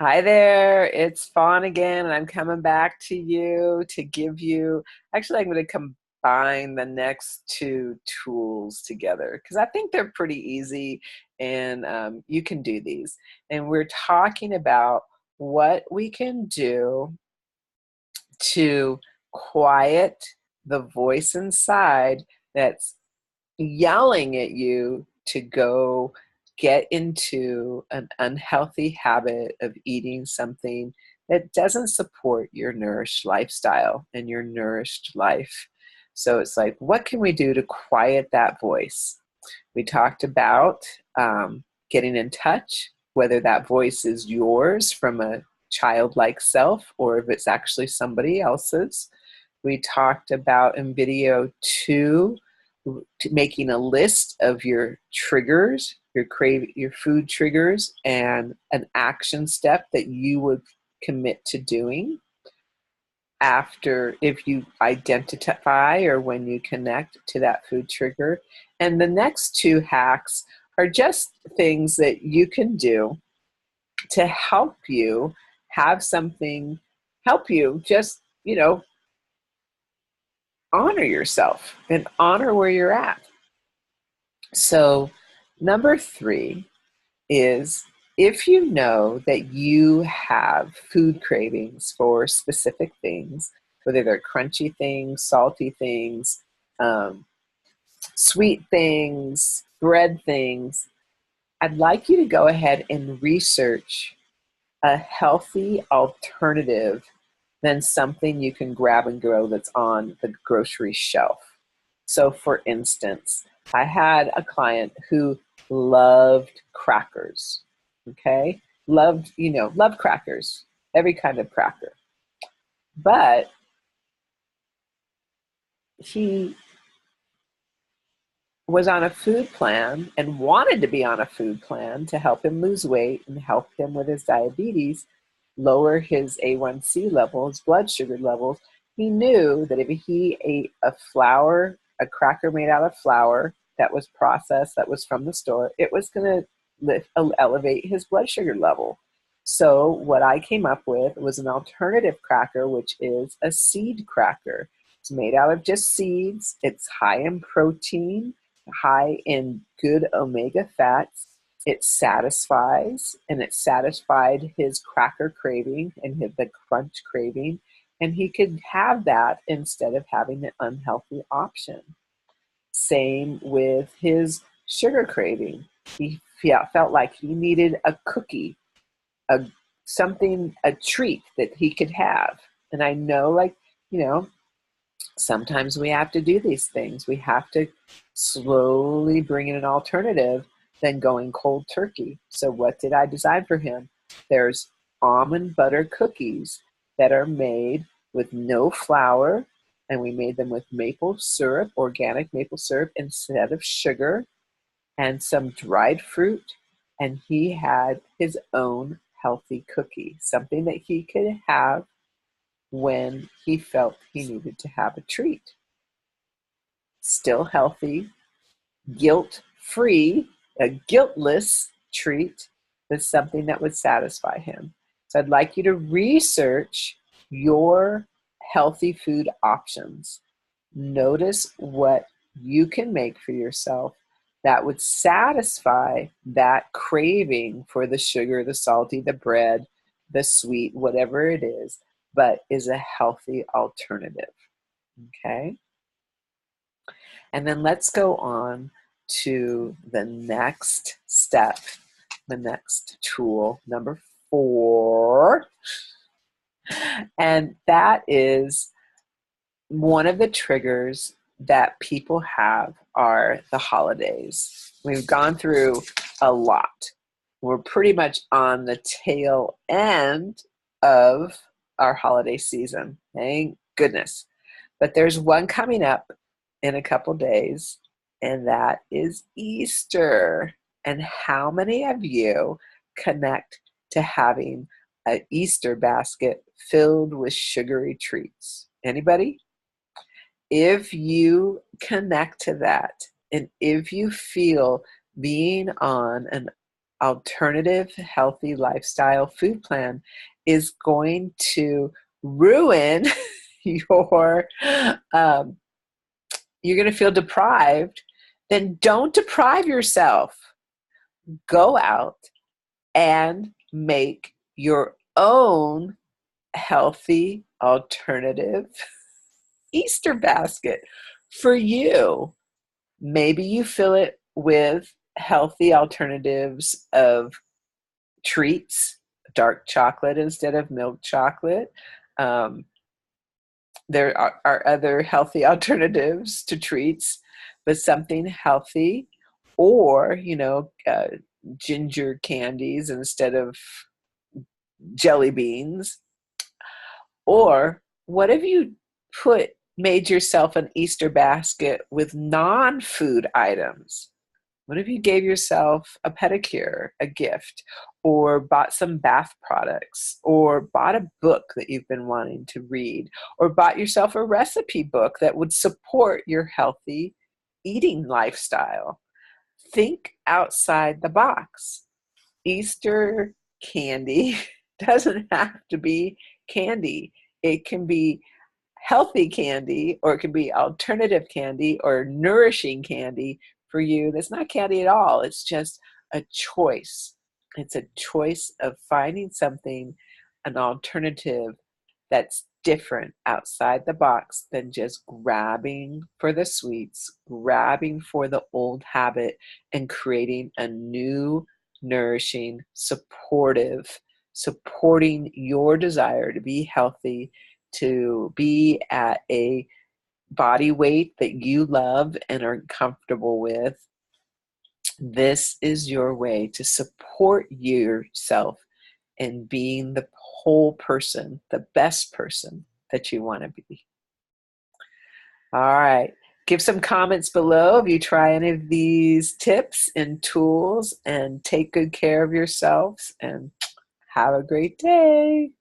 Hi there, it's Fawn again, and I'm coming back to you to give you. Actually, I'm going to combine the next two tools together because I think they're pretty easy and you can do these. And we're talking about what we can do to quiet the voice inside that's yelling at you to go get into an unhealthy habit of eating something that doesn't support your nourished lifestyle and your nourished life. So it's like, what can we do to quiet that voice? We talked about getting in touch, whether that voice is yours from a childlike self or if it's actually somebody else's. We talked about in video 2 making a list of your triggers, your food triggers, and an action step that you would commit to doing after if you identify or when you connect to that food trigger. And the next two hacks are just things that you can do to help you have something help you just, honor yourself and honor where you're at. So, number 3 is if you know that you have food cravings for specific things, whether they're crunchy things, salty things, um, sweet things, bread things, I'd like you to go ahead and research a healthy alternative than something you can grab and go that's on the grocery shelf. So, for instance, I had a client who loved crackers, okay? Loved crackers, every kind of cracker. But he was on a food plan and wanted to be on a food plan to help him lose weight and help him with his diabetes, lower his A1C levels, blood sugar levels. He knew that if he ate a cracker made out of flour that was processed, that was from the store, it was going to elevate his blood sugar level. So what I came up with was an alternative cracker, which is a seed cracker. It's made out of just seeds. It's high in protein, high in good omega fats. It satisfies, and it satisfied his cracker craving and the crunch craving, and he could have that instead of having the unhealthy option. Same with his sugar craving. He felt like he needed a cookie, a a treat that he could have. And I know, sometimes we have to do these things. We have to slowly bring in an alternative than going cold turkey. So what did I design for him? There's almond butter cookies that are made with no flour, and we made them with maple syrup, organic maple syrup instead of sugar, and some dried fruit. And he had his own healthy cookie, something that he could have when he felt he needed to have a treat. Still healthy, guilt-free, a guiltless treat is something that would satisfy him. So I'd like you to research your healthy food options. Notice what you can make for yourself that would satisfy that craving for the sugar, the salty, the bread, the sweet, whatever it is, but is a healthy alternative. Okay? And then let's go on to the next step, the next tool, number 4. And that is one of the triggers that people have are the holidays. We've gone through a lot. We're pretty much on the tail end of our holiday season. Thank goodness. But there's one coming up in a couple days, and that is Easter. And how many of you connect to having an Easter basket filled with sugary treats? Anybody? If you connect to that, and if you feel being on an alternative healthy lifestyle food plan is going to ruin your, um, you're going to feel deprived, then don't deprive yourself. Go out and make your own healthy alternative Easter basket for you. Maybe you fill it with healthy alternatives of treats, dark chocolate instead of milk chocolate. Um, there are other healthy alternatives to treats, but something healthy, or, ginger candies instead of jelly beans. Or what if you made yourself an Easter basket with non-food items? What if you gave yourself a pedicure, a gift, or bought some bath products, or bought a book that you've been wanting to read, or bought yourself a recipe book that would support your healthy eating lifestyle? Think outside the box. Easter candy doesn't have to be candy. It can be healthy candy, or it can be alternative candy or nourishing candy for you that's not candy at all. It's just a choice. It's a choice of finding something, an alternative that's different outside the box than just grabbing for the sweets, grabbing for the old habit, and creating a new, nourishing, supporting your desire to be healthy, to be at a body weight that you love and are comfortable with. This is your way to support yourself in being the whole person, the best person that you want to be. All right. Give some comments below if you try any of these tips and tools, and take good care of yourselves, and have a great day.